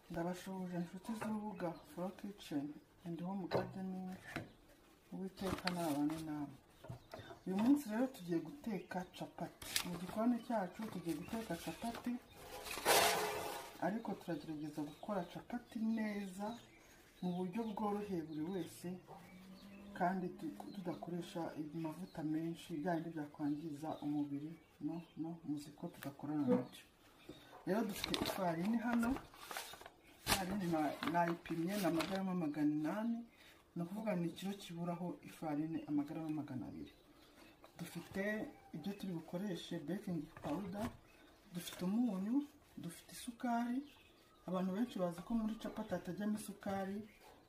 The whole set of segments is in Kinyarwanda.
Ndabashuje inshuti z'urubuga Flow Kitchen and Home Gardening. Uwiteka nabane nawe. Uyu munsi rero tugiye guteka capati. Mu gikoni cyacu tugiye guteka capati, ariko turagerageza gukora capati neza mu buryo bworoheye buri wese, kandi tudakoresha amavuta menshi byandi byakwangiza umubiri. No muziko tudakorana nabyo. Rero dufite ifarini hano. Nayipimye na amagarama 800, no kuvuga ni kilo kiburaho ifarini amagarama 200. Dufite ibyo turi bukoreshe baking powder, dufite umunyu, dufite isukari. Abantu benshi bazi ko muri capati atajyamo isukari,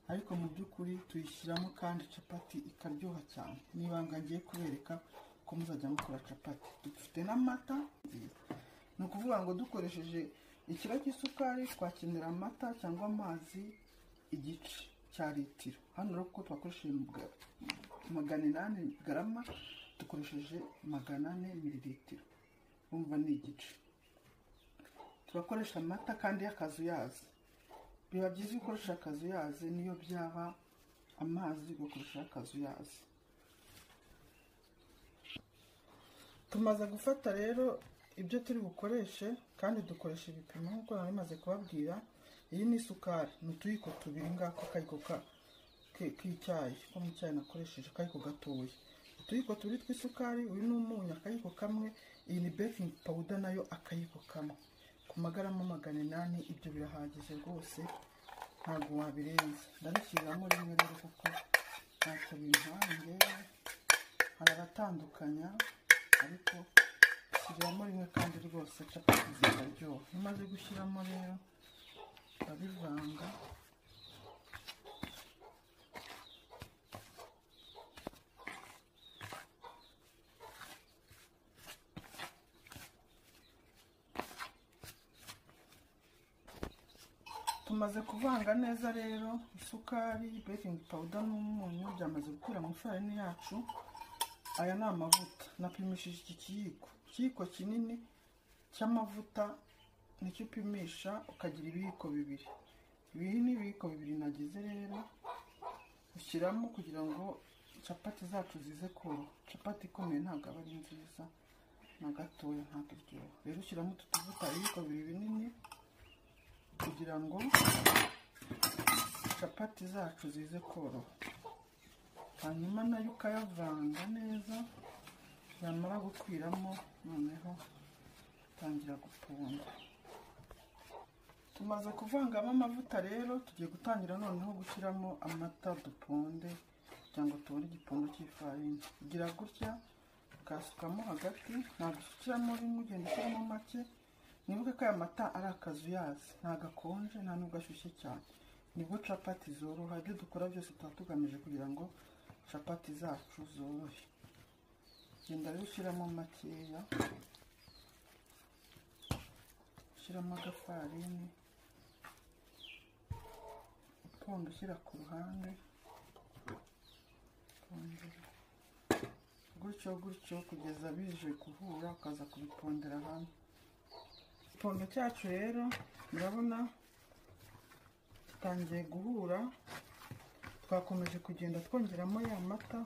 ariko mu by'ukuri tuyishyiramo kandi capati ikaryoha cyane. Nibanga ngiye kubereka ko muzajya mukora capati. Dufite n'amata. No kuvuga ngo dukoresheje ikiro cy'isukari twakenera amata cyangwa amazi igice cya litiro. Hano rero ko twakoresheje 800 grama, dukoresheje 400 mililitiro. Umva ni igice. Turakoresha amata kandi y'akazuyazi. Biba byiza ukoresha akazuyazi, niyo byaba amazi ukoresha akazuyazi. Tumaze gufata rero ibyo turi bukoreshe, kandi dukoresha ibipimo nk'uko narimaze kubabwira. Iyi ni isukari, n'utuyiko 2 ngako kayiko k'icyayi, ko mu cyayi nakoresheje kayiko gatoya. Utuyiko 2 tw'isukari, uyu n'umunyu akayiko kamwe, iyi ni baking powder nayo akayiko kamwe. Ku magarama 800 ibyo birahagije rwose, ntabwo wabirenza. Ndabishyiramo rimwe rero kuko ntacyo bintange, harabatandukanya, ariko shyiramo rimwe kandi rwose capati ziraryoha. Nimaze gushyiramo rero babivanga. Tumaze kuvanga neza rero isukari, baking powder n'umunyu byamaze gukura mu ifarini yacu. Aya ni amavuta. Napimishije iki kiyiko kinini cy'amavuta, nicyo upimisha ukagira ibiyiko 2. Ibi ni ibiyiko 2 nagize rero ushyiramo kugira ngo capati zacu zize koroha. Capati ikomeye ntabwo aba ari nziza na gatoya, ntabwo iryoha. Rero ushyiramo utuvuta ibiyiko 2 binini kugira ngo capati zacu zize koroha. Hanyuma nayo ukayavanga neza, yamara gukwiramo noneho tangira guponda. Tumaze kuvangamo amavuta rero, tugiye gutangira noneho gushyiramo amata duponde, cyangwa tubone igipondo cy'ifarini. Ugira gutya ukasukamo hagati, ntabwo ushyiramo rimwe, ugenda ushyiramo make. Nibuke ko aya mata ari akazuyazi, ntabwo akonje nta nubwo ashyushye cyane. Nibwo capati zoroha. Ibyo dukora byose tuba tugamije kugira ngo capati zacu zorohe. Genda rero ushyiramo makeya, ushyiramo agafarini, uponda ushyira ku ruhande, gutyo kugeza bije guhura, ukaza kubipondera hamwe. Igipondo cyacu rero murabona gitangiye guhura. Twakomeje kugenda twongeramo ya mata,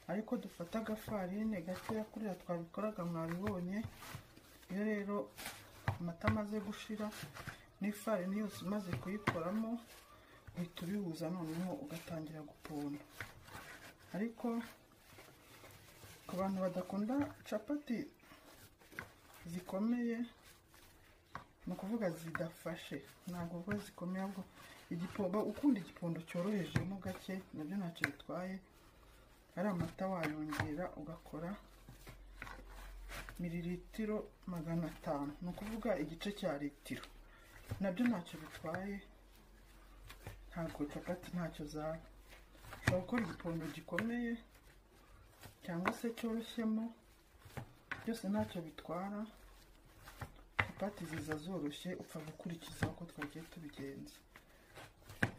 ariko dufata agafarine gakeya kuriya twabikoraga mwabibonye. Iyo rero amata amaze gushira n'ifarini yose umaze kuyikoramo, uhita ubihuza noneho ugatangira guponda. Ariko ku bantu badakunda capati zikomeye, ni ukuvuga zidafashe, ntabwo ubwo zikomeye, ahubwo igipondo, ukunda igipondo cyorohejemo gake, nabyo ntacyo bitwaye. Ari amata wayongera ugakora mililitiro 500, ni ukuvuga igice cya litiro, nabyo ntacyo bitwaye. Ntabwo capati ntacyo zaba. Ushobora gukora igipondo gikomeye cyangwa se cyoroshyemo, byose ntacyo bitwara. Capati ziza zoroshye, upfa gukurikiza uko twagiye tubigenza.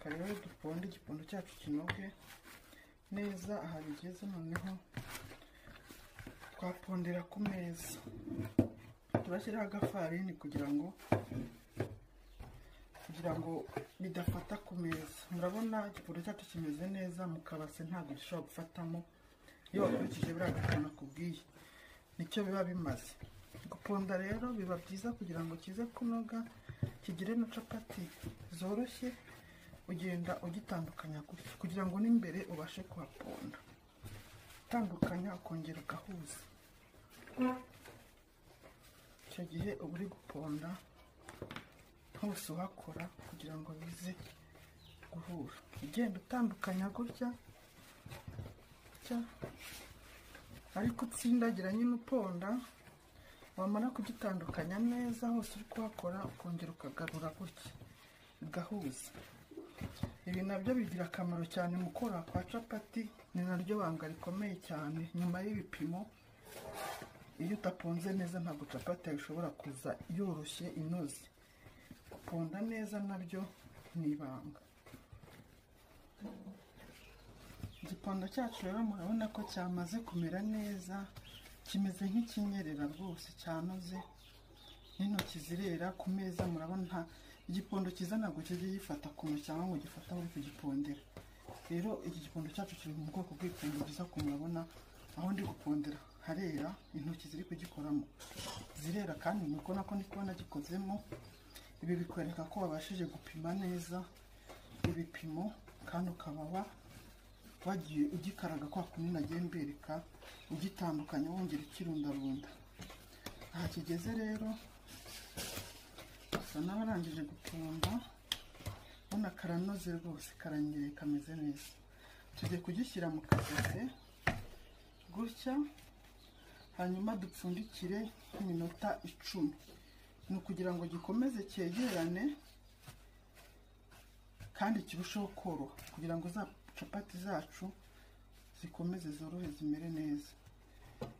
Rero duponde igipondo cyacu kinoge neza. Aha bigeze noneho twapondera ku meza. Turashyiraho agafarini kugira ngo kugira ngo bidafata ku meza. Murabona igipondo cyacu kimeze neza, mu kabase ntabwo gishobora gufatamo. Iyo wakurikije buriya gakondo nakubwiye nicyo biba bimaze. Guponda rero biba byiza kugira ngo kize kunoga, kigire na capati zoroshye. Ugenda ugitandukanya gutya kugira ngo n'imbere ubashe kuhaponda. Tandukanya ukongera ugahuza. Icyo gihe uba uri guponda hose uhakora kugira ngo bize guhura. Ugenda utandukanya gutya ariko utsindagira nyine uponda. Wamara kugitandukanya neza hose uri kuhakora, ukongera ukagarura gutya ugahuza. Ibi nabyo bigira akamaro cyane mu gukora kwa capati. Ni naryo banga rikomeye cyane nyuma y'ibipimo. Iyo utaponze neza ntabwo capati ishobora kuza yoroshye inoze. Guponda neza nabyo ni ibanga. Igipondo cyacu rero murabona ko cyamaze kumera neza, kimeze nk'ikinyerera rwose, cyanoze, n'intoki zirera ku meza. Murabona igipondo cyiza ntabwo kijya gifata ku ntoki cyangwa ngo gifata uri kugipondera. Rero iki gipondo cyacu kiri mu bwoko bw'ipondo byiza, ko murabona aho ndi gupondera harera, intoki ziri kugikoramo zirera, kandi murabona ko ndi kubona gikozemo. Ibi bikwereka ko wabashije gupima neza ibipimo, kandi ukaba wagiye ugikaraga kwa kundi nagiye mbereka, ugitandukanya wongera ukirundarunda. Aha kigeze rero asa n'abarangije guponda. Ubona karanoze rwose, karanyereye, kameze neza. Tugiye kugishyira mu kabase gutya, hanyuma dupfundikire nk'iminota 10. Ni ukugira ngo gikomeze cyegerane kandi kirusheho koroha, kugira ngo za capati zacu zikomeze zorohe, zimere neza.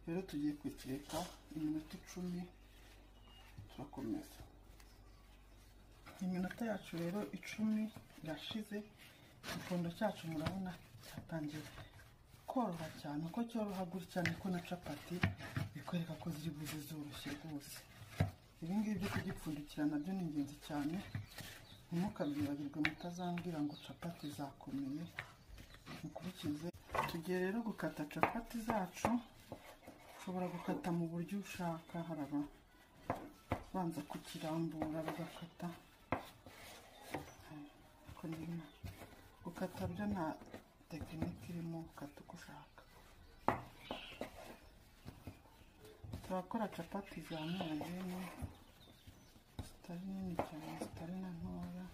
Rero tugiye kukireka iminota 10, turakomeza. Iminota yacu rero 10 irashize. Igipondo cyacu murabona cyatangiye koroha cyane. Uko cyoroha gutya niko na capati bikwereka ko ziri buze zoroshye rwose. Ibi ngibi byo kugipfundikira nabyo ni ingenzi cyane. Ntimukabyibagirwe, mutazambwira ngo capati zakomeye. Mukurikize. Tugiye rero gukata capati zacu. Ushobora gukata mu buryo ushaka, haraba banza kukirambura bagakata. Gukata byo nta tekinike irimo, ukata uko ushaka. Turakora capati za mwanya, zitari nini cyane, zitari na ntoya.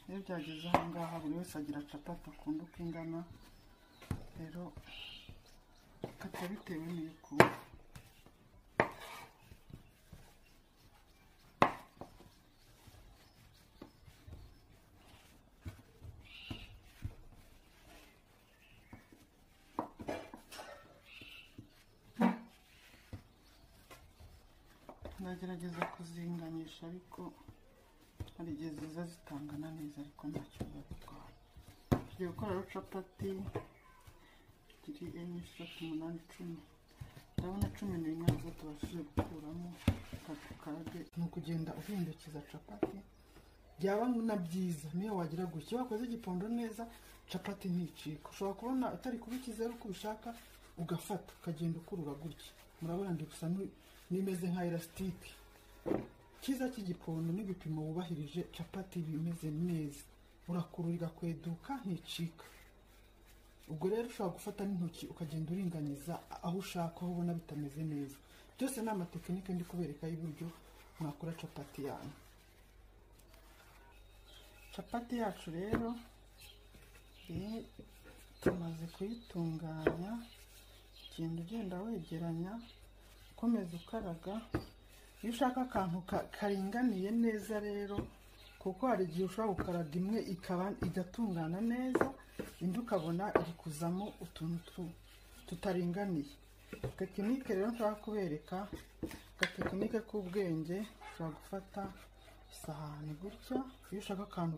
Iyo byageze aha ngaha, buri wese agira capati akunda uko ingana. Rero kata bitewe n'uko nagerageza kuzinganisha, ariko hari igihe ziza zitangana neza, ariko ntacyo biba bitwaye. Tugiye gukora rero capati 2, 4, 6, 8, 10. Ndabona 11 zo tubashije gukuramo. Kadukarage ni ukugenda uhindukiza capati. Byaba na byiza niyo wagira gutya, wakoze igipondo neza, capati nticika. Ushobora kubona utari kubikiza uko ubishaka, ugafata ukagenda ukurura gutya. Murabona ndi gusa nimeze nka elastique. Kiza cy'igipondo n'ibipimo wubahirije, capati bimeze neza, urakurura igakweduka, nticika. Ubwo rero ushobora gufata n'intoki ukagenda uringaniza aho ushaka, aho ubona bitameze neza. Byose ni amatekinike ndi kubereka y'uburyo mwakora capati yanyu. Capati yacu rero tumaze kuyitunganya. Ugenda ugenda wegeranya, ukomeza ukaraga. Iyo ushaka akantu karinganiye neza rero, kuko hari igihe ushobora gukaraga imwe igatungana neza, indi ukabona iri kuzamo utuntu tutaringaniye. Tekinike rero nshaka kubereka, agatekinike k'ubwenge. Ushobora gufata isahani gutya. Iyo ushaka akantu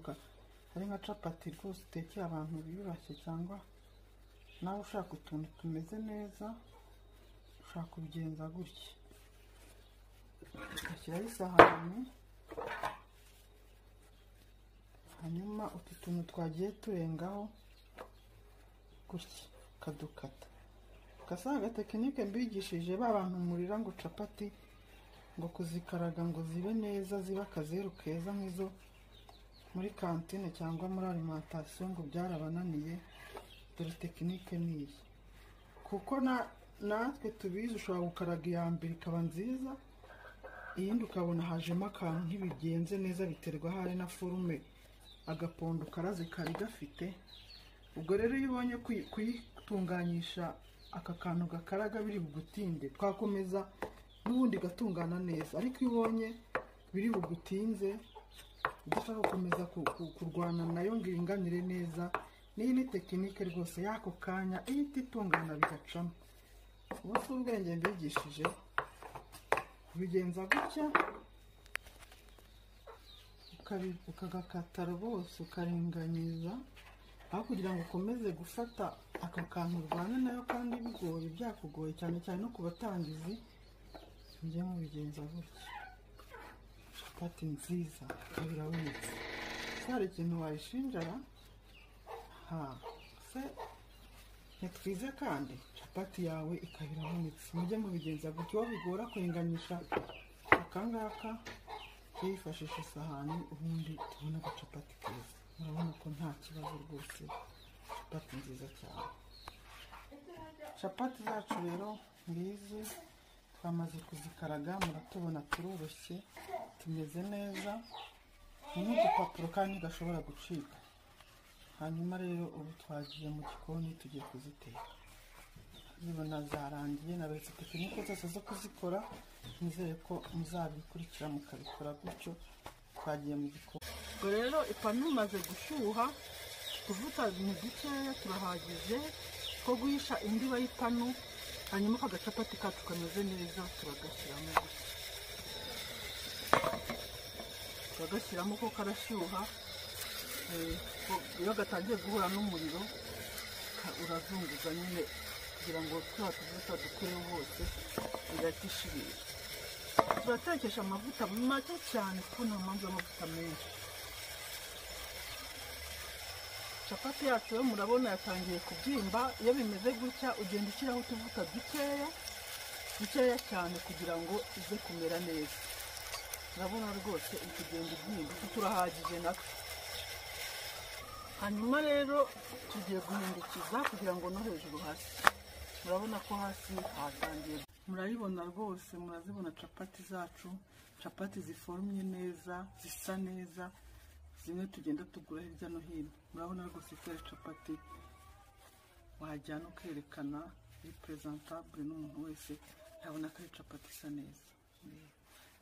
ari nka capati rwose utekeye abantu biyubashye, cyangwa nawe ushaka utuntu tumeze neza, ushaka kubigenza gutya. ugashyiraho isahani, hanyuma utu tuntu twagiye turengaho gutya ukadukata. Ugasanga agatekinike mbigishije ba bantu murira ngo capati ngo kuzikaraga ngo zibe neza, ziba akazeru keza nk'izo muri kantine cyangwa muri alimentation ngo byarabananiye. Dore tekinike niyi, kuko natwe tubizi. Ushobora gukaraga iya mbere ikaba nziza, iyindi ukabona hajemo akantu ntibigenze neza, biterwa hari na forume agapondo karaze kari gafite. Ubwo rero iyo ubonye kuyitunganyisha aka kantu gakaraga biri bugutinde, twakomeza n'ubundi gatungana neza. Ariko iyo ubonye biri bugutinze udashaka gukomeza kurwana nayo ngo iringanire neza, n'iyi ni tekinike rwose y'ako kanya ihita itungana bigacamo. Ubu si ubwenge mbigishije, ubigenza gutya ukagakata rwose ukaringaniza, aho kugira ngo ukomeze gufata aka kantu urwana nayo kandi bigoye, byakugoye cyane cyane no ku batangizi. Njye mubigenza gutya, capati nziza ikaba irabonetse. Hari ikintu wayishinjara? Se ntitwize kandi capati yawe ikaba irabonetse. Mujye mubigenza gutya. Uwo bigora kuringanisha akangaka yifashisha isahani, ubundi tubona agacapati keza. Murabona ko nta kibazo rwose, capati nziza cyane. Capati zacu rero ngizi twamaze kuzikaraga, muratubona turoroshye, tumeze neza, n'udupapuro kandi gashobora gucika. Hanyuma rero ubu twagiye mu gikoni tugiye kuziteka. Zibona zarangiye, naberetse tekinike zose zo kuzikora. Nizere ko muzabikurikira mukabikora gutyo. Twagiye mu gikoni. Ubwo rero ipanu imaze gushyuha, tuvuta ni dukeya turahagije ko guhisha indiba y'ipanu. Hanyuma aka gacapati kacu kameze neza turagashyiramo gutya, turagashyiramo ko karashyuha. Iyo gatangiye guhura n'umuriro urazunguza nyine kugira ngo twa tuvuta dukureho hose bigahita ishirira. Turatekesha amavuta make cyane kuko nta mpamvu y'amavuta menshi. Capati yacu yo murabona yatangiye kubyimba. Iyo bimeze gutya ugenda ushyiraho utuvuta dukeya cyane kugira ngo ize kumera neza. Urabona rwose iri kugenda ibyimba, turahagije natwe. Hanyuma rero tugiye guhindukiza kugira ngo no hejuru hasi. Murabona ko hasi hatangiye. Murayibona rwose, murazibona capati zacu, capati ziforumye neza, zisa neza, zimwe tugenda tugura hirya no hino. Murabona rwose ko ari capati wajyana ukerekana, iri presentable, n'umuntu wese yabona ko ari capati isa neza.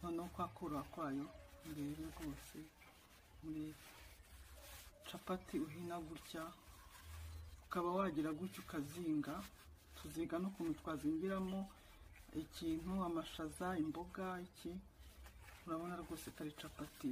Noneho kwakura kwayo murebe rwose, muri capati uhina gutya, ukaba wagira gutya ukazinga. Tuziga no kuntu twazingiramo ikintu, amashaza, imboga, iki. Urabona rwose ko ari capati